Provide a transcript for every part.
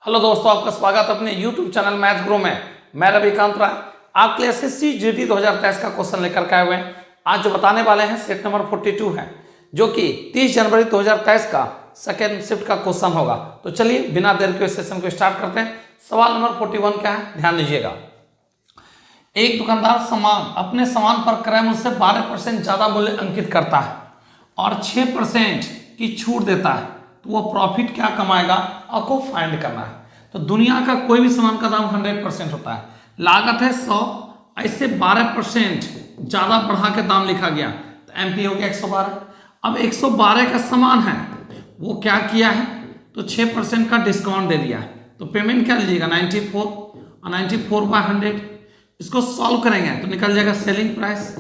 Hello दोस्तों, आपका स्वागत अपने YouTube चैनल मैथ गुरु में। मैं रविकांत राय आपके लिए एसएससी जीडी 2023 का क्वेश्चन लेकर के आए हुए हैं। आज जो बताने वाले हैं सेट नंबर 42 है, जो कि 30 जनवरी 2023 का सेकेंड शिफ्ट का क्वेश्चन होगा। तो चलिए बिना देर के सेशन को स्टार्ट करते हैं। सवाल नंबर 41 क्या है, ध्यान दीजिएगा। एक दुकानदार अपने सामान पर क्रय मूल्य से 12% ज्यादा मूल्य अंकित करता है और 6% की छूट देता है, तो वो प्रॉफिट क्या कमाएगा, आपको फाइंड करना है। तो दुनिया का कोई भी सामान का दाम 100% होता है, लागत है 100, ऐसे 12% ज्यादा बढ़ा के दाम लिखा गया, तो एमपी हो गया 112। अब 112 का सामान है, वो क्या किया है, तो 6% का डिस्काउंट दे दिया है, तो पेमेंट क्या लीजिएगा 94 और 94/100। इसको सॉल्व करेंगे तो निकल जाएगा सेलिंग प्राइस।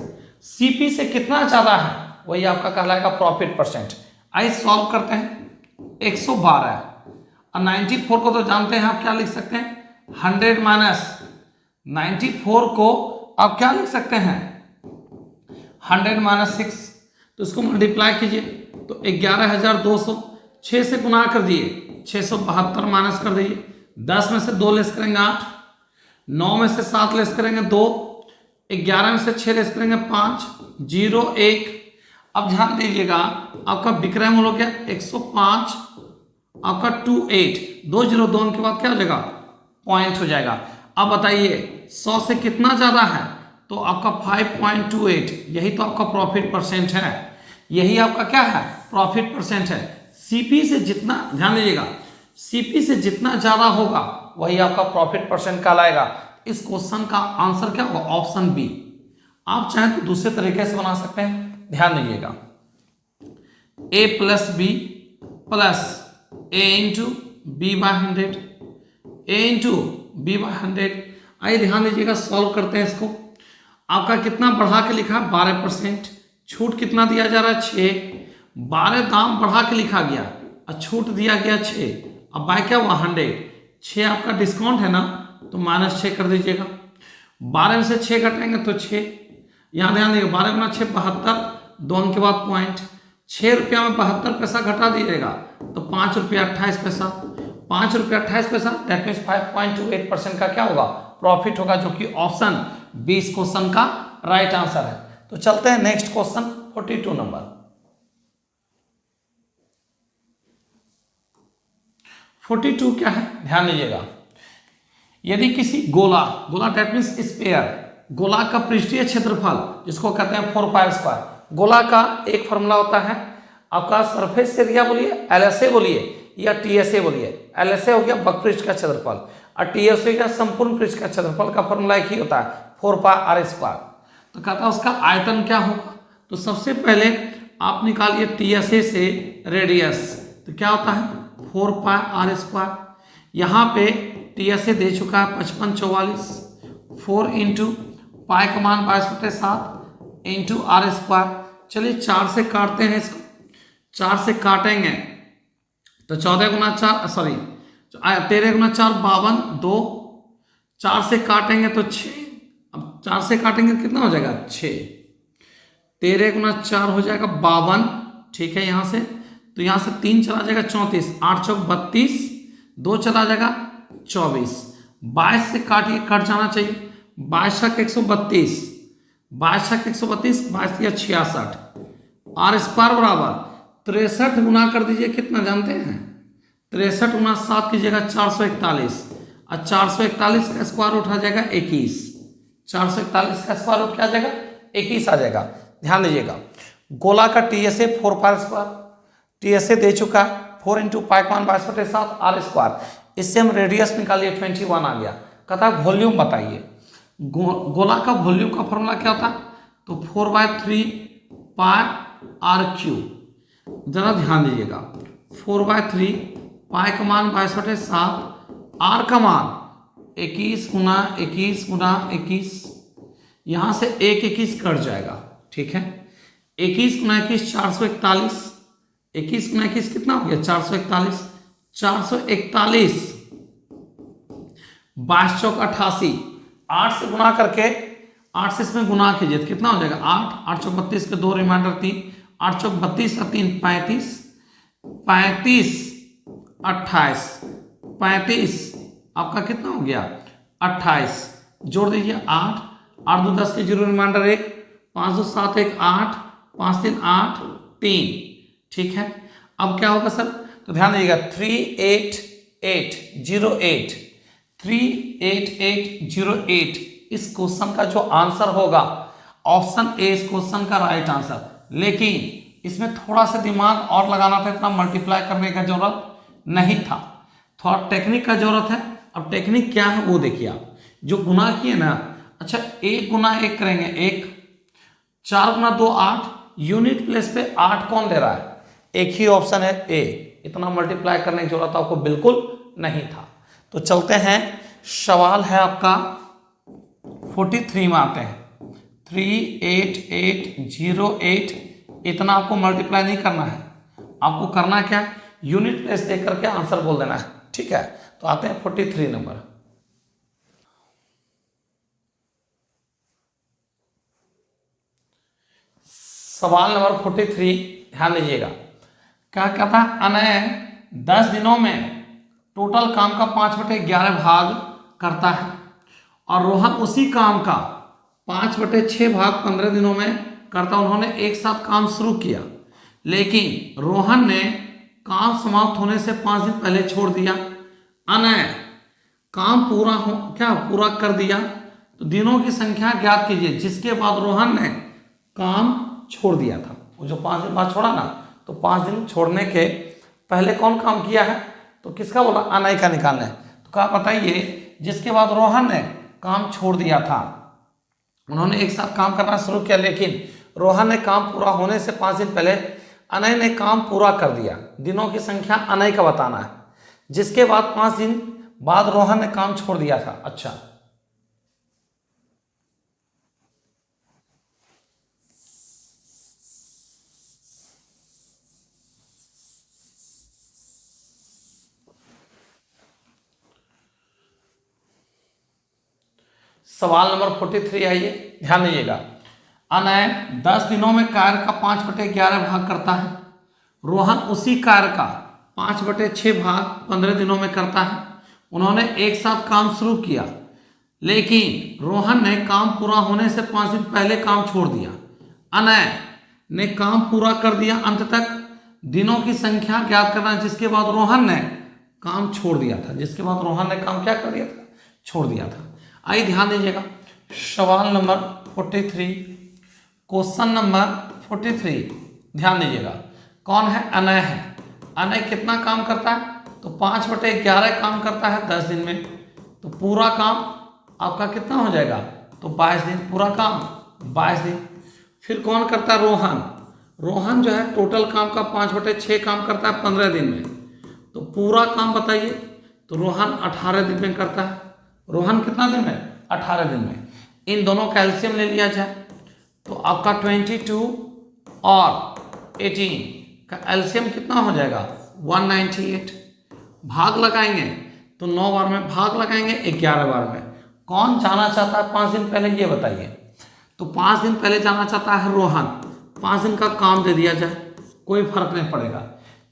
सीपी से कितना ज्यादा है वही आपका कहलाएगा प्रॉफिट परसेंट। आइए सॉल्व करते हैं। 112 और 94 को तो जानते हैं आप, क्या लिख सकते हैं 100 माइनस 94 को आप क्या लिख सकते हैं 100 माइनस 6, तो इसको मल्टीप्लाई कीजिए तो 11,200, 6 से गुना कर दिए 672 माइनस कर दीजिए, 10 में से 2 लेस करेंगे 8, 9 में से 7 लेस करेंगे 2, 11 में से 6 लेस करेंगे 5, 0 1। अब ध्यान दीजिएगा आपका विक्रय मूल्य हो गया 105, आपका 28, 202 के बाद क्या हो जाएगा पॉइंट हो जाएगा। अब बताइए 100 से कितना ज्यादा है, तो आपका 5.28, यही तो आपका प्रॉफिट परसेंट है, यही आपका क्या है प्रॉफिट परसेंट है। सीपी से जितना, ध्यान दीजिएगा, सीपी से जितना ज्यादा होगा वही आपका प्रॉफिट परसेंट कहलाएगा। इस क्वेश्चन का आंसर क्या होगा, ऑप्शन बी। आप चाहें तो दूसरे तरीके से बना सकते हैं, ध्यान दीजिएगा, a plus B plus a into B by 100, a into B by 100। आइए ध्यान दीजिएगा, सॉल्व करते हैं इसको। आपका कितना बढ़ा के लिखा है 12%, छूट कितना दिया जा रहा है 6, 12 दाम बढ़ा के लिखा गया और छूट दिया गया 6, अब बाय क्या हुआ 100, 6 आपका डिस्काउंट है ना, तो -6 कर दीजिएगा। 12 में से 6 घटाएंगे तो 6, यहाँ ध्यान दीजिएगा 12 गुना 6 72, 2 अंक के बाद पॉइंट, 6 रुपया में 72 पैसा घटा दीजिएगा तो 5 रुपया 28 पैसा, 5 रुपया 28 पैसा, दैट मीन्स 5.28% का क्या होगा प्रॉफिट होगा, जो कि ऑप्शन 20 क्वेश्चन का राइट आंसर है। तो चलते हैं नेक्स्ट क्वेश्चन 42 नंबर। 42 क्या है, ध्यान दीजिएगा। यदि किसी गोला दैट मीन्स स्फीयर, गोला का पृष्ठीय क्षेत्रफल जिसको कहते हैं 4π², गोला का एक फॉर्मूला होता है आपका सरफेस एरिया बोलिए, एलएसए बोलिए या टीएसए बोलिए। एलएसए हो गया वक्रपृष्ठ का क्षेत्रफल और टीएसए का संपूर्ण पृष्ठ का क्षेत्रफल का फॉर्मूला एक ही होता है 4πr²। तो कहता है उसका आयतन क्या होगा, तो सबसे पहले आप निकालिए टीएसए से रेडियस, तो क्या होता है 4πr²। यहाँ पे टीएसए दे चुका है 5544, 4 इंटू पाई का मान 22/7 इंटू r²। चलिए 4 से काटते हैं इसको, 4 से काटेंगे तो 14 गुना 4 सॉरी 13 गुना 4 52, 2, 4 से काटेंगे तो 6, अब 4 से काटेंगे तो कितना हो जाएगा 6, 13 गुना 4 हो जाएगा 52, ठीक है। यहाँ से तो यहाँ से 3 चला जाएगा 34, 8 चौक 32, 2 चला जाएगा 24, 22 से काटिए, कट जाना चाहिए, 22 छक 132, 22 छक 132, 22 या 66, r² बराबर 63 गुना कर दीजिए, कितना जानते हैं 63 गुना 7 कीजिएगा 441, और 441 का स्क्वायर रूट आ जाएगा 21, 441 का स्क्वायर रूट क्या आ जाएगा 21 आ जाएगा। ध्यान दीजिएगा गोला का टीएसए 4π², टीएसए दे चुका है 4 इंटू पाई का मान 22/7 r²। इससे हम रेडियस निकालिए 21 आ गया। कहता है वॉल्यूम बताइए, गोला का वॉल्यूम का फॉर्मूला क्या होता है, तो 4/3πr³। जरा ध्यान दीजिएगा 4/3, पाई का मान 22/7, आर का मान 21 गुना 21 गुना 21, यहाँ से 1 कट जाएगा, ठीक है। 21 गुना 21 441, 21 गुना 21 कितना हो गया 441, 441, 22 चौक 88, 8 से गुना करके 8 से इसमें गुना कीजिए तो कितना हो जाएगा 8, 8 चौक 32 के 2 रिमाइंडर 3, 8 चौक 32 और 3 35, 35 28, 35, आपका कितना हो गया 28, जोड़ दीजिए 8, 8 2 10 के 0 रिमाइंडर 1, 5 2 7 1 8, 5 3 8 3, ठीक है। अब क्या होगा सर, तो ध्यान दीजिएगा 38808, 38808 इस क्वेश्चन का जो आंसर होगा ऑप्शन ए इस क्वेश्चन का राइट आंसर। लेकिन इसमें थोड़ा सा दिमाग और लगाना था, इतना मल्टीप्लाई करने का जरूरत नहीं था, थोड़ा टेक्निक का जरूरत है। अब टेक्निक क्या है वो देखिए आप, जो गुना किए ना, अच्छा 1 गुना 1 करेंगे 1, 4 गुना 2 8, यूनिट प्लेस पे 8 कौन दे रहा है, एक ही ऑप्शन है ए, इतना मल्टीप्लाई करने की जरूरत आपको बिल्कुल नहीं था। तो चलते हैं, सवाल है आपका 43 में आते हैं, 38808, इतना आपको मल्टीप्लाई नहीं करना है, आपको करना क्या, यूनिट प्लेस देख करके आंसर बोल देना है, ठीक है। तो आते हैं 43 नंबर। सवाल नंबर 43 ध्यान दीजिएगा, क्या कहता है, अनय 10 दिनों में टोटल काम का 5/11 भाग करता है और रोहन उसी काम का 5/6 भाग 15 दिनों में करता। उन्होंने एक साथ काम शुरू किया, लेकिन रोहन ने काम समाप्त होने से 5 दिन पहले छोड़ दिया। अनय काम पूरा कर दिया, तो दिनों की संख्या ज्ञात कीजिए जिसके बाद रोहन ने काम छोड़ दिया था। वो जो 5 दिन बाद छोड़ा ना, तो 5 दिन छोड़ने के पहले कौन काम किया है, तो किसका बोला, अनय का निकालना है। तो क्या बताइए, जिसके बाद रोहन ने काम छोड़ दिया था, उन्होंने एक साथ काम करना शुरू किया, लेकिन रोहन ने काम पूरा होने से 5 दिन पहले अनय ने काम पूरा कर दिया। दिनों की संख्या अनय का बताना है, जिसके बाद 5 दिन बाद रोहन ने काम छोड़ दिया था। अच्छा, सवाल नंबर 43 आइए, ध्यान दीजिएगा। अनय 10 दिनों में कार्य का 5/11 भाग करता है। रोहन उसी कार्य का 5/6 भाग 15 दिनों में करता है। उन्होंने एक साथ काम शुरू किया, लेकिन रोहन ने काम पूरा होने से 5 दिन पहले काम छोड़ दिया। अनय ने काम पूरा कर दिया अंत तक। दिनों की संख्या ज्ञात करना, जिसके बाद रोहन ने काम छोड़ दिया था, जिसके बाद रोहन ने काम क्या कर दिया था, छोड़ दिया था। आइए ध्यान दीजिएगा, सवाल नंबर 43, क्वेश्चन नंबर 43, ध्यान दीजिएगा। कौन है, अनय है। अनय कितना काम करता है, तो 5/11 काम करता है 10 दिन में, तो पूरा काम आपका कितना हो जाएगा, तो 22 दिन, पूरा काम 22 दिन। फिर कौन करता है, रोहन। रोहन जो है टोटल काम का 5/6 काम करता है 15 दिन में, तो पूरा काम बताइए, तो रोहन 18 दिन में करता है। रोहन कितना दिन में, 18 दिन में। इन दोनों का एलसीएम ले लिया जाए, तो आपका 22 और 18 का एलसीएम कितना हो जाएगा, 198। भाग लगाएंगे तो 9 बार में भाग लगाएंगे, 11 बार में। कौन जाना चाहता है 5 दिन पहले, ये बताइए। तो 5 दिन पहले जाना चाहता है रोहन, 5 दिन का काम दे दिया जाए, कोई फर्क नहीं पड़ेगा।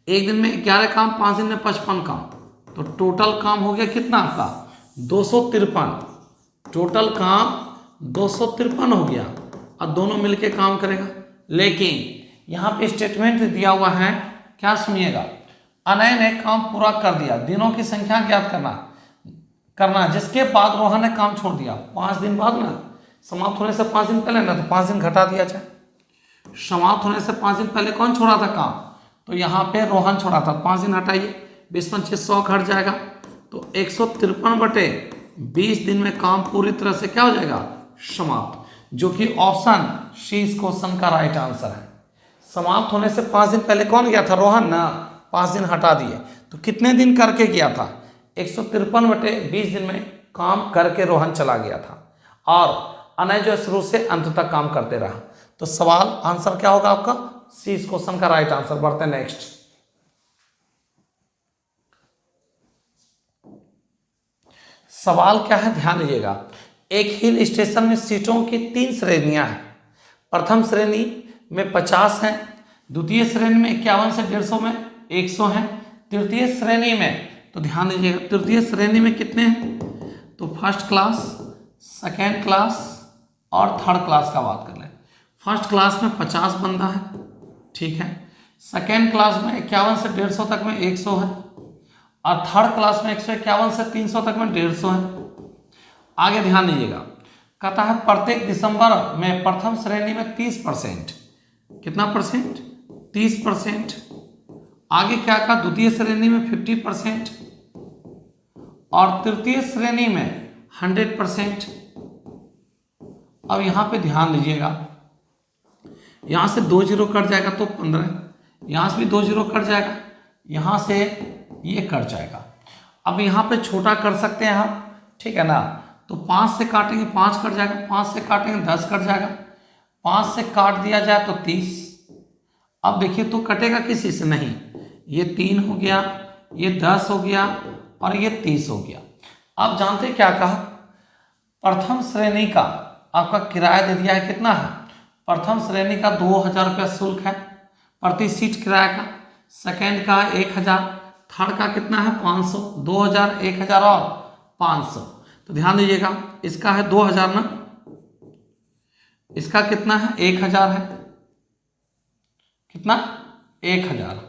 एक दिन में 11 काम, 5 दिन में 55 काम, तो टोटल काम हो गया कितना आपका, 253। टोटल काम 253 हो गया, अब दोनों मिलके काम करेगा। लेकिन यहाँ पे स्टेटमेंट दिया हुआ है, क्या सुनिएगा, अनय ने काम पूरा कर दिया, दिनों की संख्या ज्ञात करना, जिसके बाद रोहन ने काम छोड़ दिया। 5 दिन बाद ना, समाप्त होने से 5 दिन पहले ना, तो 5 दिन घटा दिया जाए। समाप्त होने से 5 दिन पहले कौन छोड़ा था काम, तो यहाँ पे रोहन छोड़ा था। 5 दिन हटाइए, 20×5 100 घट जाएगा, तो 153/20 दिन में काम पूरी तरह से क्या हो जाएगा, समाप्त, जो कि ऑप्शन सी इस क्वेश्चन का राइट आंसर है। समाप्त होने से 5 दिन पहले कौन गया था, रोहन ना, 5 दिन हटा दिए, तो कितने दिन करके गया था, 153/20 दिन में काम करके रोहन चला गया था, और अनय जो शुरू से अंत तक काम करते रहा। तो सवाल आंसर क्या होगा आपका, सी इस क्वेश्चन का राइट आंसर। बढ़ते नेक्स्ट, सवाल क्या है, ध्यान दीजिएगा। एक हिल स्टेशन में सीटों की 3 श्रेणियां हैं। प्रथम श्रेणी में 50 हैं, द्वितीय श्रेणी में 51 से 150 में 100 हैं, तृतीय श्रेणी में तो ध्यान दीजिएगा तृतीय श्रेणी में कितने हैं, तो फर्स्ट क्लास, सेकेंड क्लास और थर्ड क्लास का बात कर लें। फर्स्ट क्लास में 50 बंदा है, ठीक है। सेकेंड क्लास में 51 से 150 तक में 100 है, और थर्ड क्लास में 151 से 300 तक में 150 है। आगे ध्यान दीजिएगा, कहता है प्रत्येक दिसंबर में प्रथम श्रेणी में 30%, कितना परसेंट, 30%। आगे क्या कहा, द्वितीय श्रेणी में 50% और तृतीय श्रेणी में 100%। अब यहां पे ध्यान दीजिएगा, यहां से 2 जीरो कट जाएगा तो 15, यहां से भी 2 जीरो कट जाएगा, यहां से ये कट जाएगा। अब यहां पे छोटा कर सकते हैं हम, ठीक है ना, तो 5 से काटेंगे 5 कट जाएगा, 5 से काटेंगे 10 कट जाएगा, 5 से काट दिया जाए तो 30। अब देखिए तो कटेगा किसी से नहीं, ये 3 हो गया, ये 10 हो गया और ये 30 हो गया। अब जानते क्या कहा, प्रथम श्रेणी का आपका किराया दे दिया है, कितना है, प्रथम श्रेणी का 2000 रुपया शुल्क है प्रति सीट किराया का, सेकेंड का 1000, थर्ड का कितना है 500, 2000, 1000 और 500। तो ध्यान दीजिएगा इसका है 2000 ना, इसका कितना है 1000 है, कितना 1000,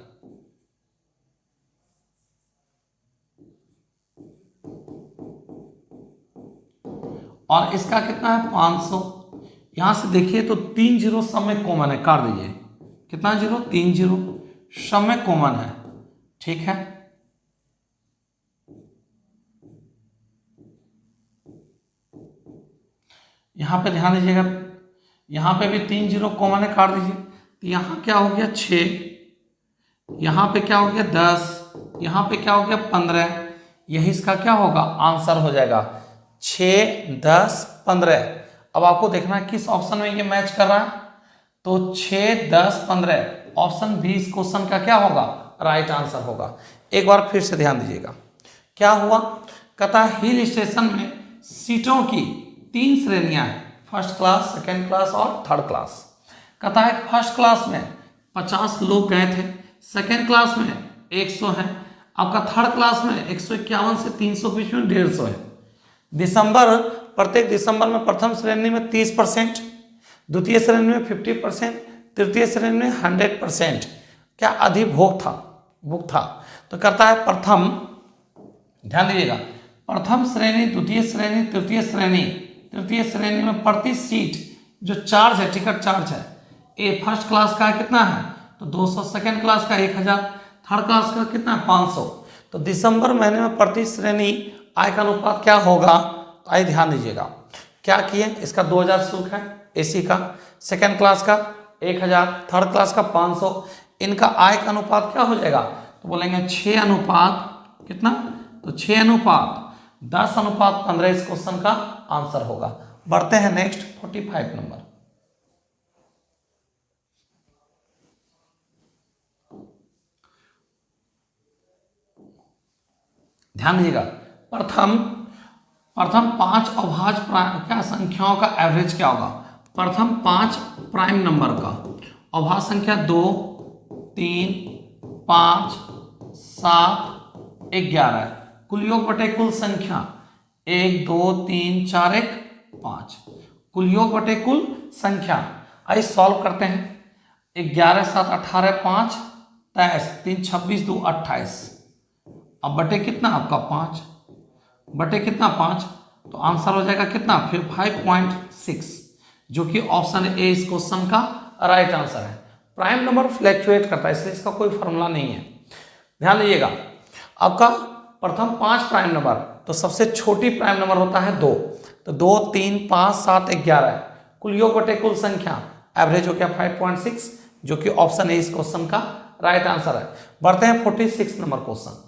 और इसका कितना है 500। यहां से देखिए तो 3 जीरो सब में कॉमन है, काट दीजिए, कितना जीरो, 3 जीरो सब में कॉमन है, ठीक है। यहां पे ध्यान दीजिएगा, यहां पे भी 3 जीरो कॉमन है, काट दीजिए, तो यहां क्या हो गया 6, यहां पे क्या हो गया 10, यहां पे क्या हो गया 15, यही इसका क्या होगा आंसर हो जाएगा 6, 10, 15। अब आपको देखना है किस ऑप्शन में ये मैच कर रहा है, तो 6, 10, 15 ऑप्शन बी इस क्वेश्चन का क्या होगा राइट आंसर होगा। एक बार फिर से ध्यान दीजिएगा, क्या हुआ, कहता हिल स्टेशन में सीटों की 3 श्रेणियां हैं, फर्स्ट क्लास, सेकेंड क्लास और थर्ड क्लास। कहता है फर्स्ट क्लास में 50 लोग गए थे, सेकेंड क्लास में 100 है, आपका थर्ड क्लास में 151 से 300 के बीच में 150 है। दिसंबर, प्रत्येक दिसंबर में प्रथम श्रेणी में 30%, द्वितीय श्रेणी में 50%, तृतीय श्रेणी में 100%। क्या अधिभोग था, भुग था। तो करता है प्रथम, ध्यान दीजिएगा, प्रथम श्रेणी, द्वितीय श्रेणी, तृतीय श्रेणी में प्रति सीट जो चार्ज है, टिकट चार्ज है, ए फर्स्ट क्लास का कितना है तो 200, सेकेंड क्लास का 1000, थर्ड क्लास का कितना है 500। तो दिसंबर महीने में प्रति श्रेणी आय का अनुपात क्या होगा, आइए ध्यान दीजिएगा, क्या किए, इसका 2000 शुल्क है एसी का, सेकेंड क्लास का 1000, थर्ड क्लास का 500, इनका आय का अनुपात क्या हो जाएगा, तो बोलेंगे 6 अनुपात कितना, तो 6 अनुपात 10 अनुपात 15 इस क्वेश्चन का आंसर होगा। बढ़ते हैं नेक्स्ट 45 नंबर। ध्यान दीजिएगा, प्रथम 5 अभाज्य क्या संख्याओं का एवरेज क्या होगा, प्रथम 5 प्राइम नंबर का अभाज्य संख्या 2, 3, 5, 7, 11, कुल योग बटे कुल संख्या 1, 2, 3, 4, 1, 5, कुल योग बटे कुल संख्या। आइए सॉल्व करते हैं, 11, 7, 18, 5, 23, 3, 26, 2, 28, अब बटे कितना आपका 5, बटे कितना 5, तो आंसर हो जाएगा कितना फिर 5.6, जो कि ऑप्शन ए इस क्वेश्चन का राइट आंसर है। प्राइम नंबर फ्लैक्चुएट करता है इसलिए इसका कोई फॉर्मूला नहीं है। ध्यान दीजिएगा, आपका प्रथम 5 प्राइम नंबर, तो सबसे छोटी प्राइम नंबर होता है 2, तो 2, 3, 5, 7, 11, कुल योग बटे कुल संख्या एवरेज हो गया 5.6, जो कि ऑप्शन ए इस क्वेश्चन का राइट आंसर है। बढ़ते हैं 46 नंबर क्वेश्चन।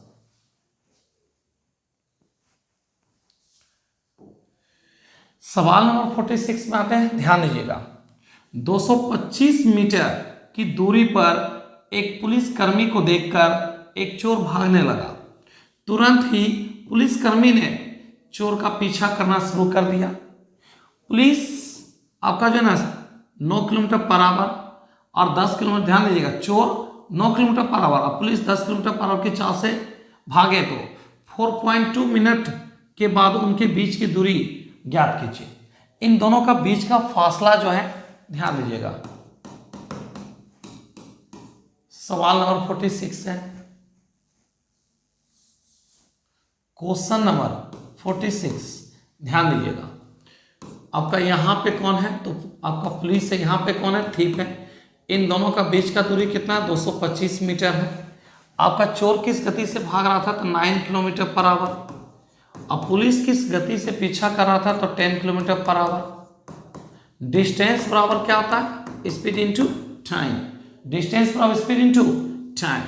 सवाल नंबर 46 में आते हैं, ध्यान दीजिएगा, 225 मीटर की दूरी पर एक पुलिसकर्मी को देखकर एक चोर भागने लगा। तुरंत ही पुलिसकर्मी ने चोर का पीछा करना शुरू कर दिया। पुलिस आपका जो है ना 9 किलोमीटर पर आवर और 10 किलोमीटर, ध्यान दीजिएगा, चोर 9 किलोमीटर पर आवर और पुलिस 10 किलोमीटर पर आवर की चाल से भागे तो 4.2 मिनट के बाद उनके बीच की दूरी ज्ञात कीजिए। इन दोनों का बीच का फासला जो है ध्यान दीजिएगा। सवाल नंबर 46 है, क्वेश्चन नंबर 46 ध्यान दीजिएगा। आपका यहाँ पे कौन है, तो आपका पुलिस है, यहाँ पे कौन है, ठीक है। इन दोनों का बीच का दूरी कितना है, 225 मीटर है। आपका चोर किस गति से भाग रहा था, तो 9 किलोमीटर पर आवर। अब पुलिस किस गति से पीछा कर रहा था, तो 10 किलोमीटर पर आवर। डिस्टेंस बराबर क्या होता है, स्पीड इनटू टाइम। डिस्टेंस बराबर speed into time.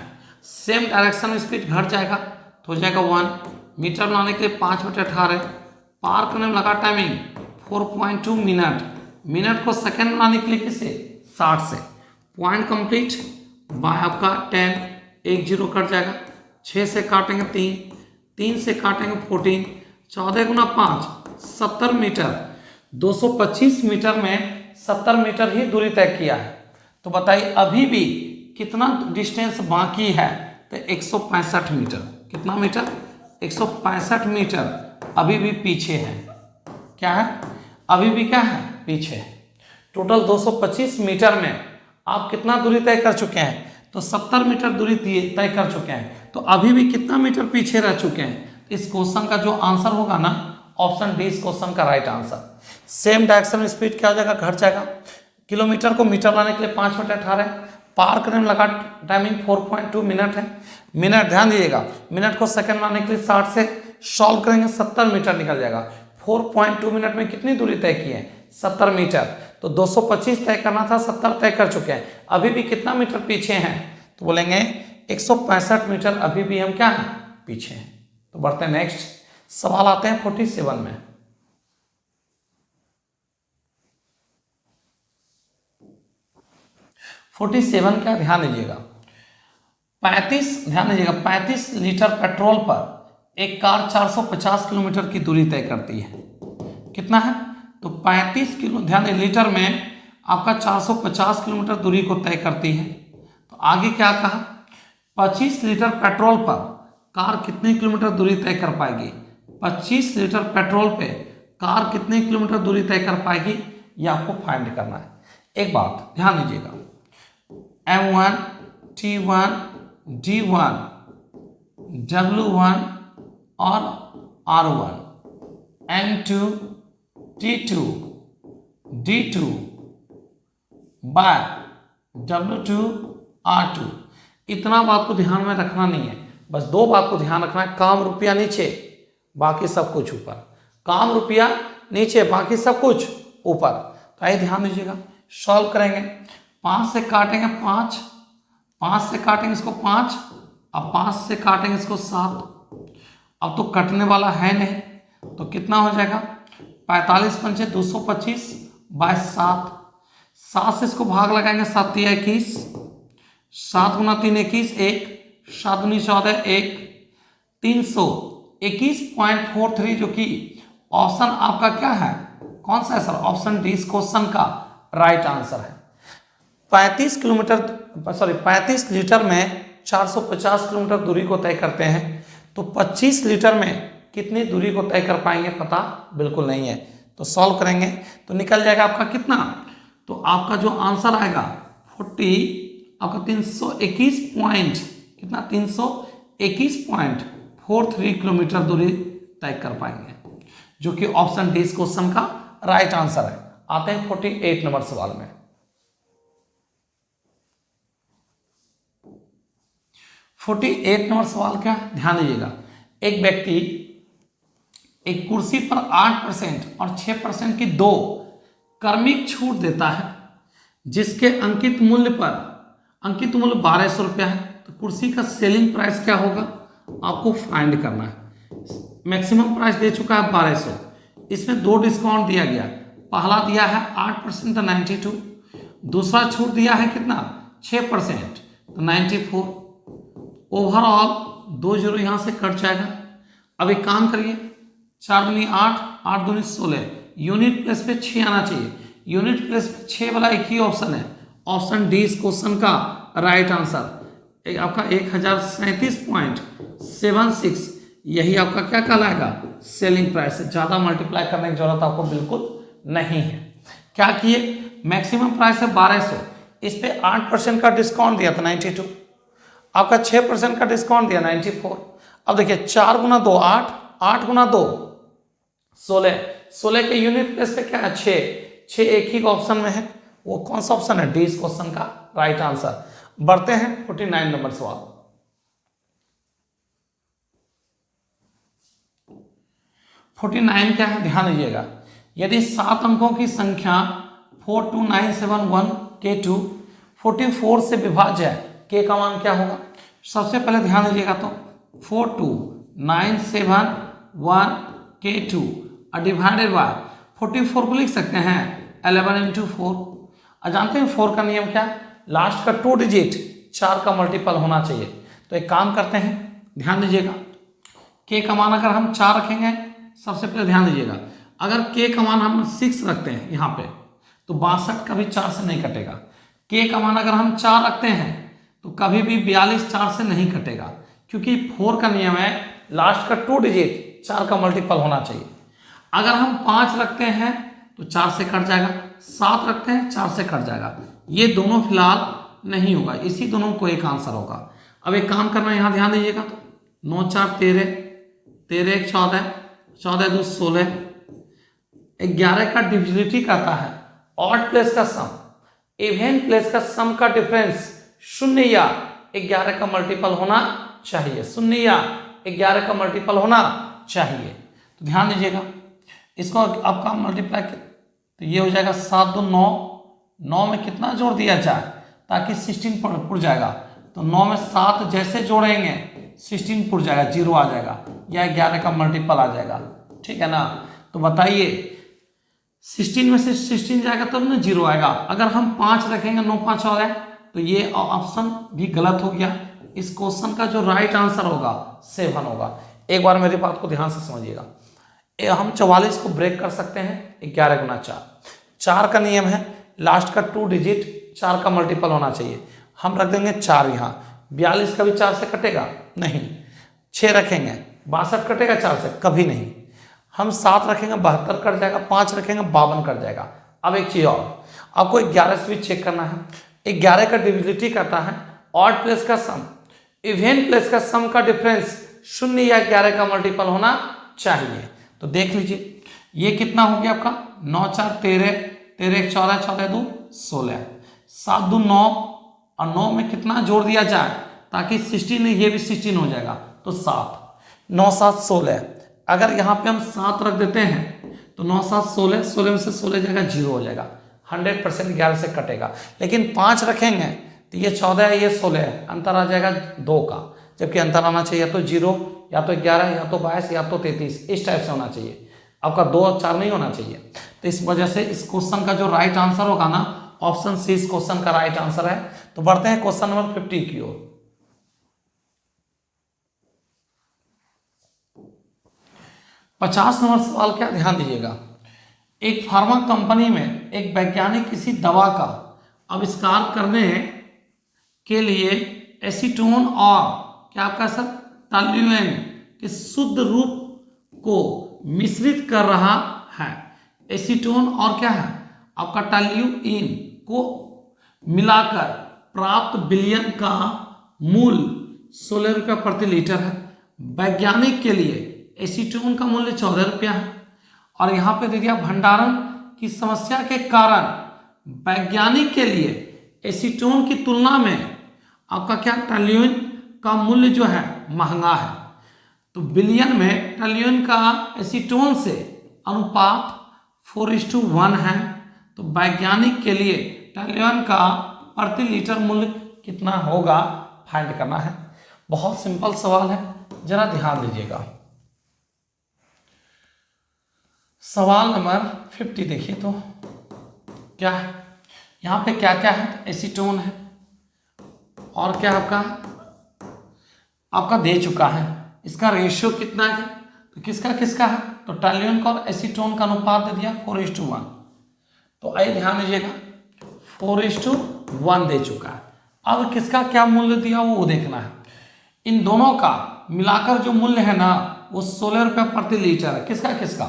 Same direction में स्पीड घट जाएगा तो हो जाएगा 1 मीटर बनाने के लिए 5/18। पार करने में लगा टाइमिंग 4.2 मिनट। मिनट को सेकंड बनाने के लिए किसे, 60 से। पॉइंट कंप्लीट बाय आपका 10, 1 0 कट जाएगा। 6 से काटेंगे 3, 3 से काटेंगे 14, 14 गुना 5 70 मीटर। 225 मीटर में 70 मीटर ही दूरी तय किया है। तो बताइए अभी भी कितना डिस्टेंस बाकी है, तो 165 मीटर। कितना मीटर, 165 मीटर अभी भी पीछे है। क्या है, अभी भी क्या है, पीछे है। टोटल 225 मीटर में आप कितना दूरी तय कर चुके हैं, तो 70 मीटर दूरी तय कर चुके हैं। तो अभी भी कितना मीटर पीछे रह चुके हैं। इस क्वेश्चन का जो आंसर होगा ना, ऑप्शन डी इस क्वेश्चन का राइट आंसर। सेम डायरेक्शन में स्पीड क्या हो जाएगा, घट जाएगा। किलोमीटर को मीटर बनाने के लिए 5/18। पार करने में लगा टाइमिंग 4.2 मिनट है। मिनट ध्यान दीजिएगा, मिनट को सेकंड बनाने के लिए 60 से सॉल्व करेंगे 70 मीटर निकल जाएगा। 4.2 मिनट में कितनी दूरी तय की है, 70 मीटर। तो 225 तय करना था, 70 तय कर चुके हैं। अभी भी कितना मीटर पीछे हैं, तो बोलेंगे 165 मीटर अभी भी हम क्या हैं, पीछे हैं। तो बढ़ते हैं नेक्स्ट सवाल आते हैं 47 में। 47 का ध्यान दीजिएगा। 35 लीटर पेट्रोल पर एक कार 450 किलोमीटर की दूरी तय करती है। कितना है, तो 35 किलो, ध्यान दें लीटर में आपका 450 किलोमीटर दूरी को तय करती है। तो आगे क्या कहा, 25 लीटर पेट्रोल पर कार कितने किलोमीटर दूरी तय कर पाएगी। 25 लीटर पेट्रोल पे कार कितने किलोमीटर दूरी तय कर पाएगी, ये आपको फाइंड करना है। एक बात ध्यान दीजिएगा, M1, T1, D1, W1 और R1, M2, T2, D2 bye W2, R2। इतना बात को ध्यान में रखना नहीं है, बस दो बात को ध्यान रखना है, काम रुपया नीचे बाकी सब कुछ ऊपर। काम रुपया नीचे बाकी सब कुछ ऊपर। तो आइए ध्यान दीजिएगा, सॉल्व करेंगे। 5 से काटेंगे 5, 5 से काटेंगे इसको 5, अब 5 से काटेंगे इसको 7। अब तो कटने वाला है नहीं, तो कितना हो जाएगा, 45 पंचे 225 बाय 7। 7 से इसको भाग लगाएंगे, 7 या 21, 7 गुना 3 21, 1 7 दूनी 14, 1 321.43, जो कि ऑप्शन आपका क्या है, कौन सा है सर, ऑप्शन डी इस क्वेश्चन का राइट आंसर है। 35 लीटर में 450 किलोमीटर दूरी को तय करते हैं, तो 25 लीटर में कितनी दूरी को तय कर पाएंगे पता बिल्कुल नहीं है। तो सॉल्व करेंगे तो निकल जाएगा आपका कितना, तो आपका जो आंसर आएगा 321 पॉइंट कितना, 321.43 किलोमीटर दूरी तय कर पाएंगे, जो कि ऑप्शन डी इस क्वेश्चन का राइट आंसर है। आते हैं 48 नंबर सवाल में। 48 नंबर सवाल क्या, ध्यान दीजिएगा। एक व्यक्ति एक कुर्सी पर 8% और 6% की 2 क्रमिक छूट देता है, जिसके अंकित मूल्य 1200 रुपया है। तो कुर्सी का सेलिंग प्राइस क्या होगा, आपको फाइंड करना है। मैक्सिमम प्राइस दे चुका है 1200, इसमें 2 डिस्काउंट दिया गया। पहला दिया है 8% तो 92, दूसरा छूट दिया है कितना 6% तो 94। ओवरऑल 2 जीरो यहाँ से कट जाएगा। अब एक काम करिए, 4 दूनी 8, 8 दूनी 16, यूनिट प्लेस पे 6 आना चाहिए। यूनिट प्लेस पे 6 वाला एक ही ऑप्शन है, ऑप्शन डी इस क्वेश्चन का राइट आंसर। आपका 1037.76 यही आपका क्या कहलाएगा, सेलिंग प्राइस है। ज़्यादा मल्टीप्लाई करने की जरूरत आपको बिल्कुल नहीं है। क्या किए, मैक्सिमम प्राइस है 1200, इस पे 8% का डिस्काउंट दिया था 92, आपका 6% का डिस्काउंट दिया 94। अब देखिए 4 गुना 2 8, 8 गुना 2 16, 16 के यूनिट प्लेस पे क्या है 6, 6 एक ही ऑप्शन में है, वो कौन सा ऑप्शन है, डी इस क्वेश्चन का राइट आंसर। बढ़ते हैं 49 नंबर सवाल। 49 क्या है, ध्यान दीजिएगा। यदि 7 अंकों की संख्या 42971 K2 44 से विभाज्य है, K का मान क्या होगा। सबसे पहले ध्यान दीजिएगा, तो 42971 K2 डिवाइडेड बाय 44 को लिख सकते हैं 11 इंटू 4। और जानते हैं 4 का नियम क्या, लास्ट का 2 डिजिट 4 का मल्टीपल होना चाहिए। तो एक काम करते हैं, ध्यान दीजिएगा, K का मान अगर हम 4 रखेंगे, सबसे पहले ध्यान दीजिएगा, अगर K का मान हम 6 रखते हैं यहाँ पे, तो 62 कभी 4 से नहीं कटेगा। K का मान अगर हम 4 रखते हैं तो कभी भी 42 4 से नहीं कटेगा, क्योंकि 4 का नियम है लास्ट का 2 डिजिट 4 का मल्टीपल होना चाहिए। अगर हम 5 रखते हैं तो 4 से कट जाएगा, 7 रखते हैं 4 से कट जाएगा। ये दोनों फिलहाल नहीं होगा, इसी दोनों को एक आंसर होगा। अब एक काम करना, यहाँ ध्यान दीजिएगा, तो 9 4 13, 13 1 14, 14 2 16, 11 का डिविजिबिलिटी कहता है ऑड प्लेस का सम, इवन प्लेस का सम का डिफरेंस 0 या 11 का मल्टीपल होना चाहिए, 0 या 11 का मल्टीपल होना चाहिए। तो ध्यान दीजिएगा, इसको आपका मल्टीप्लाई तो ये हो जाएगा 7 2 9, 9 में कितना जोड़ दिया जाए ताकि 16 पुर जाएगा, तो 9 में 7 जैसे जोड़ेंगे 16 पुर जाएगा, 0 आ जाएगा, या 11 का मल्टीपल आ जाएगा, ठीक है ना। तो बताइए 16 में से 16 जाएगा तब ना 0 आएगा। अगर हम 5 रखेंगे 9 5 हो रहा है, तो ये ऑप्शन भी गलत हो गया। इस क्वेश्चन का जो राइट आंसर होगा 7 होगा। एक बार मेरी बात को ध्यान से समझिएगा, हम 44 को ब्रेक कर सकते हैं 11 गुना 4, 4 का नियम है लास्ट का 2 डिजिट 4 का मल्टीपल होना चाहिए। हम रख देंगे 4 यहाँ, 42 कभी 4 से कटेगा नहीं, 6 रखेंगे 62 कटेगा 4 से कभी नहीं, हम 7 रखेंगे 72 कट जाएगा, 5 रखेंगे 52 कट जाएगा। अब एक चीज और आपको 11 से भी चेक करना है, 11 का डिविजिबिलिटी करता है ऑड प्लेस का सम, इवन प्लेस का सम का डिफरेंस 0 या 11 का मल्टीपल होना चाहिए। तो देख लीजिए ये कितना हो गया आपका 9 4 13, 13 1 14, 14 2 16, 7 2 9, और 9 में कितना जोड़ दिया जाए ताकि 16, ये भी 16 हो जाएगा, तो 7, 9 7 16। अगर यहाँ पे हम 7 रख देते हैं तो 9 7 16, 16 में से 16 जाएगा 0 हो जाएगा, 100% 11 से कटेगा। लेकिन 5 रखेंगे तो ये 14 है ये 16 है, अंतर आ जाएगा 2 का, जबकि अंतर आना चाहिए या तो 0 या तो 11 या तो 22 या तो 33, इस टाइप से होना चाहिए, आपका 2 और 4 नहीं होना चाहिए। तो इस वजह से इस क्वेश्चन का जो राइट आंसर होगा ना, ऑप्शन सी इस क्वेश्चन का राइट आंसर है। तो बढ़ते हैं क्वेश्चन नंबर 50 की ओर। 50 नंबर सवाल क्या, ध्यान दीजिएगा। एक फार्मा कंपनी में एक वैज्ञानिक किसी दवा का आविष्कार करने के लिए एसीटोन और क्या आपका सर टॉल्यूएन के शुद्ध रूप को मिश्रित कर रहा है। एसीटोन और क्या है आपका टॉल्यूइन को मिलाकर प्राप्त विलयन का मूल्य 16 रुपया प्रति लीटर है। वैज्ञानिक के लिए एसीटोन का मूल्य 14 रुपया है, और यहाँ पे दे दिया भंडारण की समस्या के कारण वैज्ञानिक के लिए एसीटोन की तुलना में आपका क्या टॉल्यूइन का मूल्य जो है महंगा है। तो विलयन में टॉल्यूइन का एसीटोन से अनुपात 4:1 है। तो वैज्ञानिक के लिए टॉल्यूइन का प्रति लीटर मूल्य कितना होगा फाइंड करना है। बहुत सिंपल सवाल है, जरा ध्यान दीजिएगा। सवाल नंबर 50 देखिए, तो क्या है यहाँ पे, क्या क्या है, एसीटोन है और क्या आपका दे चुका है, इसका रेशियो कितना है, तो किसका किसका है, तो टॉल्यूइन का और एसीटोन का अनुपात दे दिया 4:1। तो आइए ध्यान दीजिएगा 4:1 दे चुका है। अब किसका क्या मूल्य दिया वो देखना है। इन दोनों का मिलाकर जो मूल्य है ना वो 16 रुपया प्रति लीटर है। किसका किसका?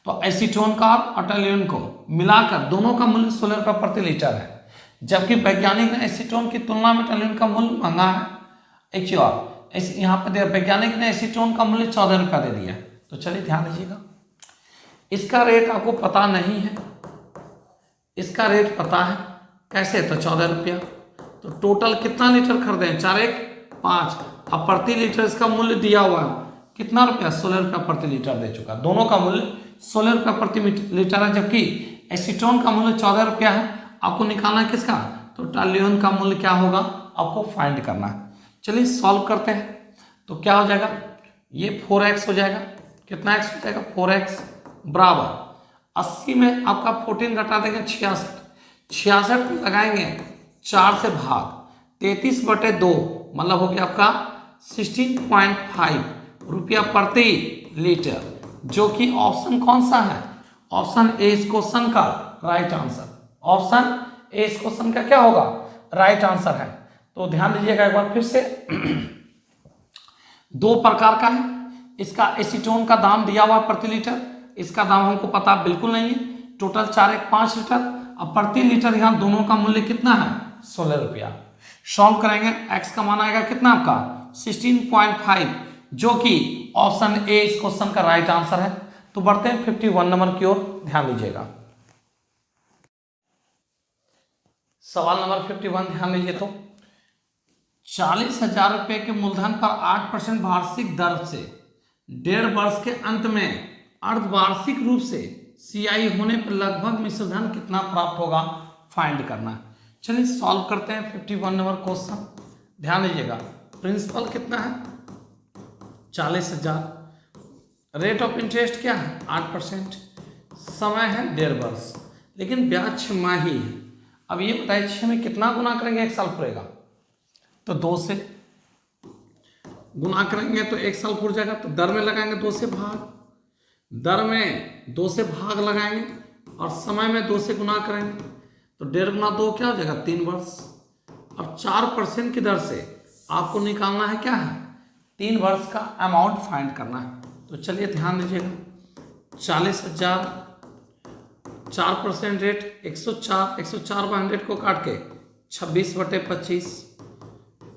तो एसीटोन का और टोल्यूइन को मिलाकर दोनों का मूल्य 16 रुपया प्रति लीटर है, जबकि वैज्ञानिक ने एसीटोन की तुलना में टोल्यूइन का मूल्य महंगा है। एक चीज और, यहाँ पे वैज्ञानिक ने एसीटोन का मूल्य 14 रुपया दे दिया। तो चलिए ध्यान दीजिएगा, इसका रेट आपको पता नहीं है, इसका रेट पता है। कैसे? तो 14 रुपया। तो टोटल कितना लीटर खरीदे? 4 1 5। अब प्रति लीटर इसका मूल्य दिया हुआ है कितना रुपया? 16 रुपया प्रति लीटर दे चुका। दोनों का मूल्य 16 रुपया प्रति लीटर है, जबकि एसीटोन का मूल्य 14 रुपया है। आपको निकालना है किसका? तो टोल्यूइन का मूल्य क्या होगा आपको फाइंड करना है। चलिए सॉल्व करते हैं। तो क्या हो जाएगा? ये 4x हो जाएगा। कितना x हो जाएगा? 4x बराबर 80 में आपका 14 घटा देंगे 66। 66 में लगाएंगे 4 से भाग 33/2, मतलब हो गया आपका 16.5 रुपया प्रति लीटर, जो कि ऑप्शन कौन सा है? ऑप्शन ए इस क्वेश्चन का राइट आंसर। ऑप्शन ए इस क्वेश्चन का क्या होगा? राइट आंसर है। तो ध्यान दीजिएगा एक बार फिर से। दो प्रकार का है, इसका एसीटोन का दाम दिया हुआ प्रति लीटर, इसका दाम हमको पता बिल्कुल नहीं है। टोटल 4 1 5 लीटर, अब प्रति लीटर यहाँ दोनों का मूल्य कितना है? 16 रुपया। सॉल्व करेंगे, x का मान आएगा कितना आपका? 16.5, जो कि ऑप्शन ए इस क्वेश्चन का राइट आंसर है। तो बढ़ते हैं 51 नंबर की ओर, ध्यान दीजिएगा। सवाल नंबर 51 ध्यान दीजिए। तो 40,000 रुपये के मूलधन पर 8% वार्षिक दर से 1.5 वर्ष के अंत में अर्धवार्षिक रूप से सीआई होने पर लगभग मिश्र धन कितना प्राप्त होगा फाइंड करना है। चलिए सॉल्व करते हैं 51 नंबर क्वेश्चन। ध्यान दीजिएगा, प्रिंसिपल कितना है? 40,000। रेट ऑफ इंटरेस्ट क्या है? 8%। समय है 1.5 वर्ष, लेकिन ब्याज 6 माही है। अब ये बताइए 6 में कितना गुना करेंगे 1 साल पूरेगा? तो 2 से गुना करेंगे तो 1 साल पूर जाएगा। तो दर में लगाएंगे 2 से भाग, दर में 2 से भाग लगाएंगे और समय में 2 से गुना करेंगे। तो 1.5 गुना 2 क्या हो जाएगा? 3 वर्ष। अब 4% की दर से आपको निकालना है क्या है? 3 वर्ष का अमाउंट फाइंड करना है। तो चलिए ध्यान दीजिएगा, 40,000, 4% रेट 104, 104/100 को काट के 26/25,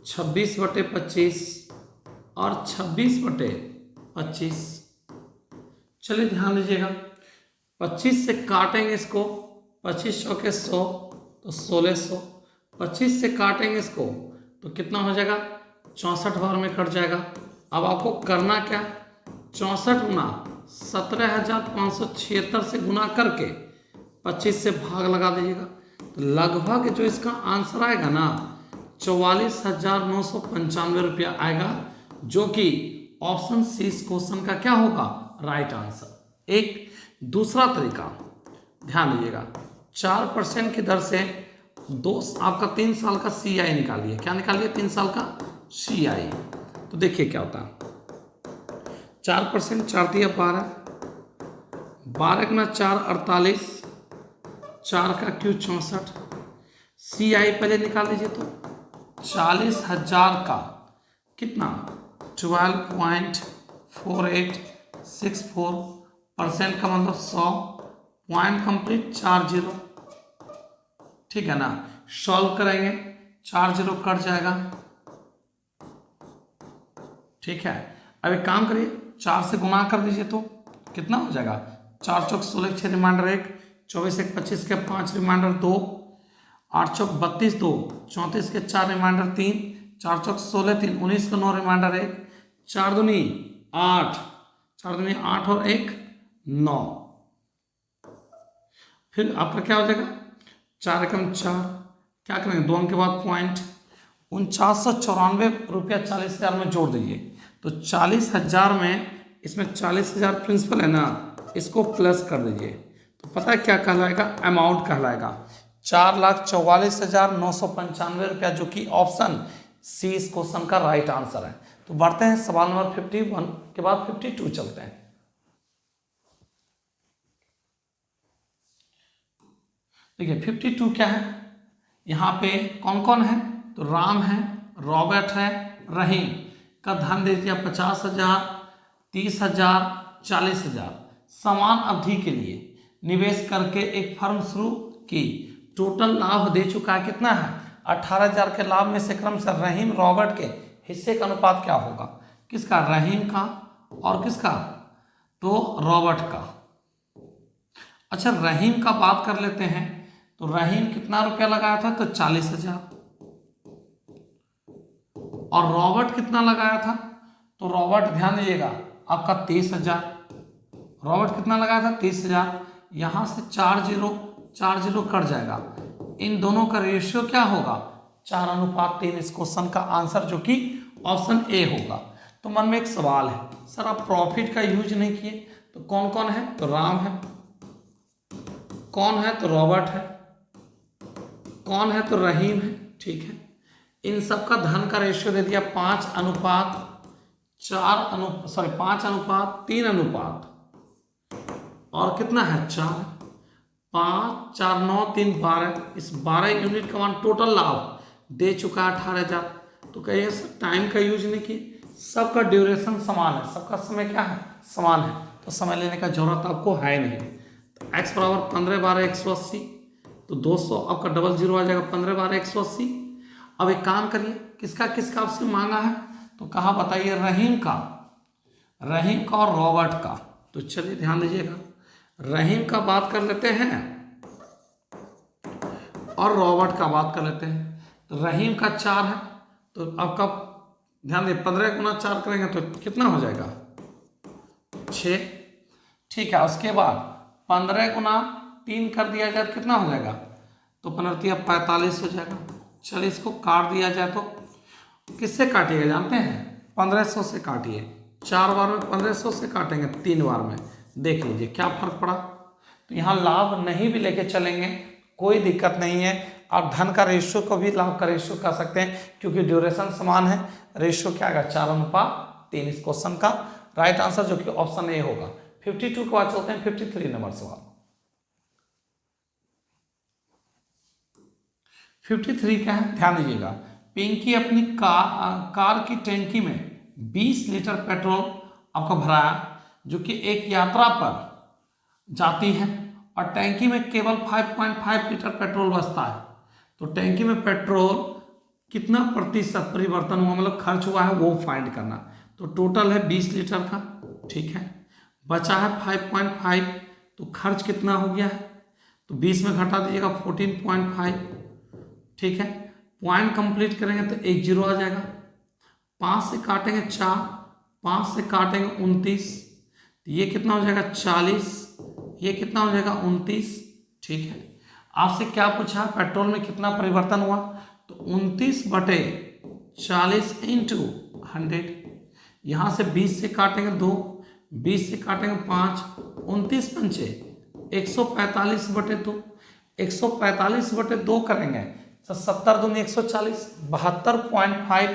26/25 और 26/25। चलिए ध्यान दीजिएगा, 25 से काटेंगे इसको, 2500 के 100 तो 1600। 25 से काटेंगे इसको तो कितना हो जाएगा? 64 बार में कट जाएगा। अब आपको करना क्या? 64 गुना 17,576 से गुना करके 25 से भाग लगा दीजिएगा। तो लगभग जो इसका आंसर आएगा ना 44,995 रुपया आएगा, जो कि ऑप्शन सी इस क्वेश्चन का क्या होगा? Right answer. एक दूसरा तरीका ध्यान दीजिएगा, 4% की दर से आपका 3 साल का CI निकालिए। क्या निकालिए? 3 साल का CI। तो देखिए क्या होता है, 4%, 4 दिया 12, 12 गुना 4 48, 4 का क्यू 64। CI पहले निकाल लीजिए। तो 40,000 का कितना? 12.4864%, का मतलब 100 पॉइंट कंप्लीट 40। ठीक है ना? सॉल्व करेंगे, 40 कट जाएगा। ठीक है, अब एक काम करिए, 4 से गुना कर दीजिए तो कितना हो जाएगा? 4 चौक 16, 6 रिमाइंडर 1, 24 1 25 के 5 रिमाइंडर 2, 8 चौक 32 2, 34 के 4 रिमाइंडर 3, 4 चौक 16 3, 19 का 9 रिमाइंडर 1, 4 दूनी 8, 4 दूनी 8 और 1 9। फिर आपका क्या हो जाएगा? 4 एकम 4, क्या करेंगे? 2 अंक के बाद पॉइंट, 4994 रुपया 40,000 में जोड़ दीजिए। तो 40,000 में इसमें 40,000 प्रिंसिपल है ना, इसको प्लस कर दीजिए। तो पता है क्या कहलाएगा? अमाउंट कहलाएगा 4,44,995 रुपया, जो कि ऑप्शन सी इस क्वेश्चन का राइट आंसर है। तो बढ़ते हैं सवाल नंबर 51 के बाद 52 चलते हैं। देखिए 52 क्या है? यहाँ पे कौन कौन है? तो राम है, रॉबर्ट है, रहीम का धन दे दिया 50,000, 30,000, 40,000 समान अवधि के लिए निवेश करके एक फर्म शुरू की। टोटल लाभ दे चुका है कितना है 18,000 के लाभ में से क्रमशः रहीम रॉबर्ट के हिस्से का अनुपात क्या होगा? किसका? रहीम का और किसका? तो रॉबर्ट का। अच्छा रहीम का बात कर लेते हैं तो रहीम कितना रुपया लगाया था? तो 40,000। और रॉबर्ट कितना लगाया था? तो रॉबर्ट ध्यान दीजिएगा आपका 30,000। रॉबर्ट कितना लगाया था? 30,000। यहां से 4 जीरो कट जाएगा। इन दोनों का रेशियो क्या होगा? 4:3। इस क्वेश्चन का आंसर जो कि ऑप्शन ए होगा। तो मन में एक सवाल है, सर आप प्रॉफिट का यूज नहीं किए, तो कौन कौन है? तो राम है, कौन है? तो रॉबर्ट है, कौन है? तो रहीम है। ठीक है, इन सब का धन का रेशियो दे दिया 5:3 अनुपात और कितना है 4। 5, 4, 9, 3, 12। इस 12 यूनिट का मान टोटल लाभ दे चुका है 18,000। तो कहिए सर टाइम का यूज नहीं किए, सबका ड्यूरेशन समान है, सबका समय क्या है? समान है, तो समय लेने का जरूरत आपको है नहीं। तो x बराबर 15, 12, 180। तो 200 आपका डबल जीरो आ जाएगा 15, 12, 180। अब एक काम करिए, किसका किसका आपसे मांगा है? तो कहा बताइए? रहीम का और रॉबर्ट का। तो चलिए ध्यान दीजिएगा, रहीम का बात कर लेते हैं और रॉबर्ट का बात कर लेते हैं। तो रहीम का 4 है, तो आपका ध्यान दे 15 गुना 4 करेंगे तो कितना हो जाएगा? 6। ठीक है, उसके बाद 15 गुना 3 कर दिया जाए तो कितना हो जाएगा? तो 15 45 हो जाएगा। चलिए इसको काट दिया जाए तो किससे काटिएगा जानते हैं? 1500 से काटिए। 4 बार में 1500 से काटेंगे, 3 बार में देख लीजिए क्या फर्क पड़ा। तो यहाँ लाभ नहीं भी लेके चलेंगे कोई दिक्कत नहीं है। आप धन का रेशियो को भी लाभ का रेशियो कह सकते हैं क्योंकि ड्यूरेशन समान है। रेशियो क्या आएगा? 4:3। इस क्वेश्चन का राइट आंसर जो कि ऑप्शन ए होगा। 52 के बाद चलते हैं 53 नंबर सवाल। 53 क्या है? ध्यान दीजिएगा, पिंकी अपनी कार की टैंकी में 20 लीटर पेट्रोल आपका भराया जो कि एक यात्रा पर जाती है और टैंकी में केवल 5.5 लीटर पेट्रोल बचता है। तो टैंकी में पेट्रोल कितना प्रतिशत परिवर्तन हुआ, मतलब खर्च हुआ है, वो फाइंड करना। तो टोटल है 20 लीटर का, ठीक है, बचा है 5.5, तो खर्च कितना हो गया है? तो 20 में घटा दीजिएगा 14.5, ठीक है। पॉइंट कंप्लीट करेंगे तो 1 जीरो आ जाएगा। 5 से काटेंगे 4, 5 से काटेंगे 29, तो ये कितना हो जाएगा 40, ये कितना हो जाएगा 29, ठीक है। आपसे क्या पूछा? पेट्रोल में कितना परिवर्तन हुआ? तो 29/40 इंटू 100। यहाँ से 20 से काटेंगे 2, 20 से काटेंगे 5, 29 पंचे 145/2, 145/2 करेंगे तो 70 दूनी 140, 72.5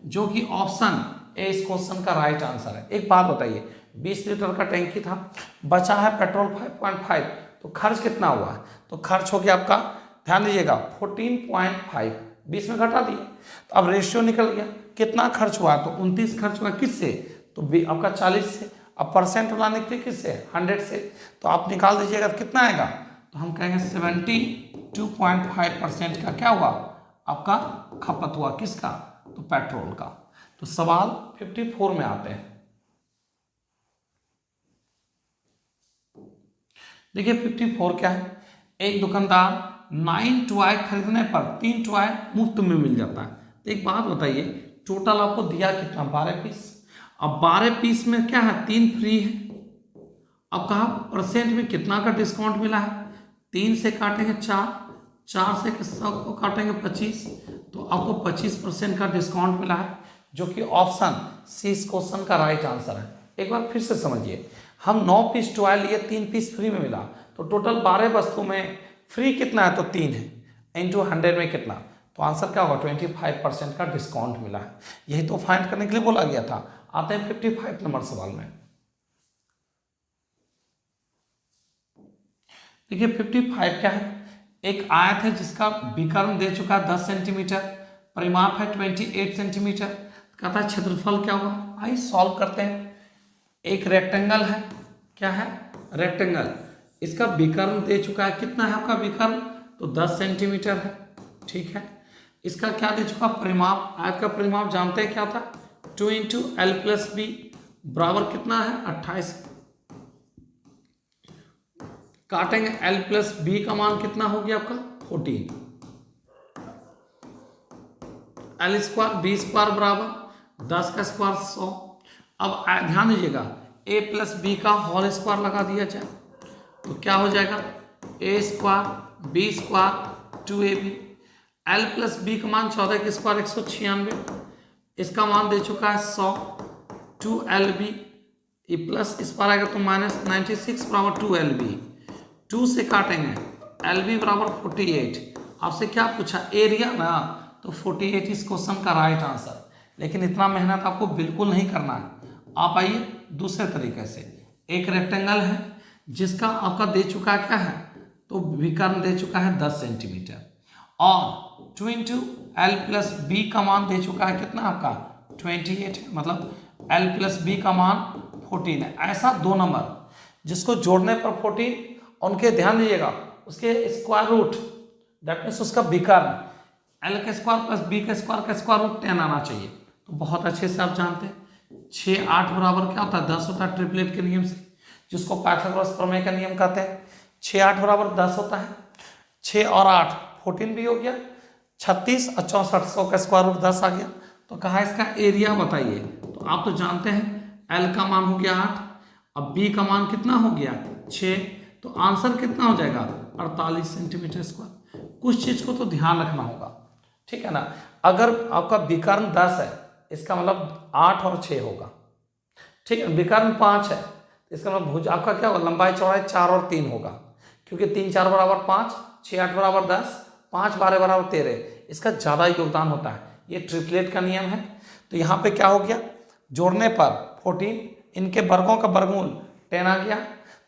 जो कि ऑप्शन ए इस क्वेश्चन का राइट आंसर है। एक बात बताइए, 20 लीटर का टैंकी था, बचा है पेट्रोल 5.5, तो खर्च कितना हुआ है? तो खर्च हो गया आपका, ध्यान दीजिएगा 14.5, 20 में घटा दिए तो अब रेशियो निकल गया कितना खर्च हुआ। तो 29 खर्च हुआ किससे? तो आपका 40 से। अब परसेंट लाने के लिए किससे? 100 से। तो आप निकाल दीजिएगा तो कितना आएगा? तो हम कहेंगे 72.5% का क्या हुआ आपका खपत हुआ, किसका? तो पेट्रोल का। तो सवाल 54 में आते हैं। देखिए 54 क्या है? एक दुकानदार 9 टॉय खरीदने पर 3 टॉय मुफ्त में मिल जाता है। तो एक बात बताइए, टोटल आपको दिया कितना? 12 पीस। अब 12 पीस में क्या है? 3 फ्री है। अब कहा परसेंट में कितना का डिस्काउंट मिला है? 3 से काटेंगे 4, 4 से को काटेंगे 25, तो आपको 25% का डिस्काउंट मिला है जो कि ऑप्शन सी इस क्वेश्चन का राइट आंसर है। एक बार फिर से समझिए, हम 9 पीस टॉय लिए, 3 पीस फ्री में मिला, तो टोटल 12 वस्तु में फ्री कितना है? तो 3 है, इंटू 100 में कितना? तो आंसर क्या होगा? 25% का डिस्काउंट मिला है। यही तो फाइंड करने के लिए बोला गया था। आते हैं 55 नंबर सवाल में। देखिए 55 क्या है? एक आयत है जिसका विकर्ण दे चुका है 10 सेंटीमीटर, परिमाप है 28 सेंटीमीटर, कहता है क्षेत्रफल क्या होगा? आइए सॉल्व करते हैं। एक रेक्टेंगल है, क्या है, रेक्टेंगल, इसका विकर्ण दे चुका है, कितना है आपका विकर्ण, तो 10 सेंटीमीटर है, ठीक है। इसका क्या दे चुका, परिमाप, आयत का परिमाप जानते हैं क्या था, 2 इंटू एल प्लस बी बराबर कितना है 28। काटेंगे, एल प्लस बी का मान कितना हो गया आपका 14, एल स्क्वायर बी स्क्वायर बराबर 10 का स्क्वायर 100। अब ध्यान दीजिएगा, ए प्लस बी का होल स्क्वायर लगा दिया जाए तो क्या हो जाएगा, A square B square 2ab, L plus B का मान 14 के स्क्वायर 196, इसका मान दे चुका है 100, 2lb प्लस इस पर आएगा तो माइनस 96 बराबर 2lb, 2 से काटेंगे lb बराबर 48। आपसे क्या पूछा, एरिया ना, तो 48 इस क्वेश्चन का राइट आंसर। लेकिन इतना मेहनत आपको बिल्कुल नहीं करना है। आप आइए दूसरे तरीके से, एक रेक्टेंगल है जिसका आपका दे चुका क्या है, तो विकर्ण दे चुका है 10 सेंटीमीटर और 2 इंटू एल प्लस बी का मान दे चुका है कितना आपका 28 है, मतलब एल प्लस बी का मान 14 है। ऐसा दो नंबर जिसको जोड़ने पर 14, उनके ध्यान दीजिएगा उसके स्क्वायर रूट, दैट मीन्स उसका विकर्ण एल का स्क्वायर प्लस बी का स्क्वायर रूट 10 आना चाहिए। तो बहुत अच्छे से आप जानते हैं 6 8 बराबर क्या होता है 10 होता है, ट्रिपलेट के नियम से, जिसको पाइथागोरस प्रमेय का नियम कहते हैं। 6 8 बराबर 10 होता है, 6 और 8 14 भी हो गया, 36 और 64 100 का स्क्वायर रूट 10 आ गया। तो कहा इसका एरिया बताइए, तो आप तो जानते हैं एल का मान हो गया 8, अब बी का मान कितना हो गया 6, तो आंसर कितना हो जाएगा 48 सेंटीमीटर स्क्वायर। कुछ चीज को तो ध्यान रखना होगा, ठीक है ना। अगर आपका विकर्ण 10 है इसका मतलब 8 और 6 होगा, ठीक है। विकर्ण 5 है इसका मतलब भुज आपका क्या होगा, लंबाई चौड़ाई 4 और 3 होगा, क्योंकि 3 4 बराबर 5, 6 8 बराबर 10, 5 12 बराबर 13, इसका ज़्यादा योगदान होता है। ये ट्रिपलेट का नियम है। तो यहाँ पे क्या हो गया, जोड़ने पर 14, इनके वर्गों का वर्गमूल 10 आ गया,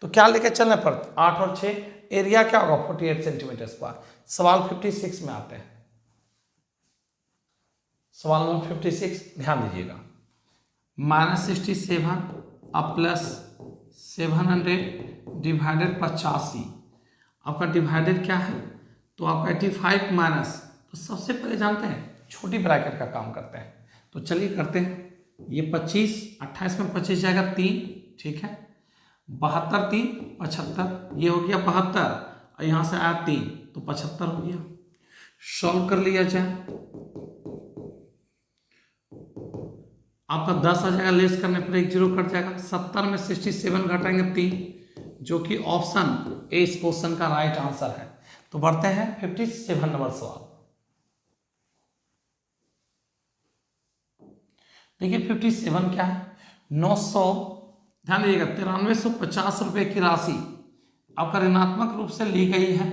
तो क्या लेके चलने पर 8 और 6, एरिया क्या होगा 48 सेंटीमीटर स्क्वायर। सवाल 56 में आते हैं, सवाल नंबर 56 ध्यान दीजिएगा, -67 अब प्लस 700 डिवाइडेड 85, आपका डिवाइडेड क्या है, तो आपका 85 माइनस, तो सबसे पहले जानते हैं छोटी ब्रैकेट का काम करते हैं, तो चलिए करते हैं। ये 25, 28 में 25 जाएगा 3, ठीक है, 72 3 75, ये हो गया 72 और यहाँ से आया 3 तो 75 हो गया। सॉल्व कर लिया जाए, आपका 10 आ जाएगा, लेस करने पर 1 0 कट जाएगा, 70 में 67 घटाएंगे 3, जो कि ऑप्शन ए इस क्वेश्चन का राइट आंसर है। तो बढ़ते हैं 57 नंबर सवाल। देखिए 57 क्या है, 900, ध्यान दीजिएगा 9350 रुपये की राशि आपका ऋणात्मक रूप से ली गई है,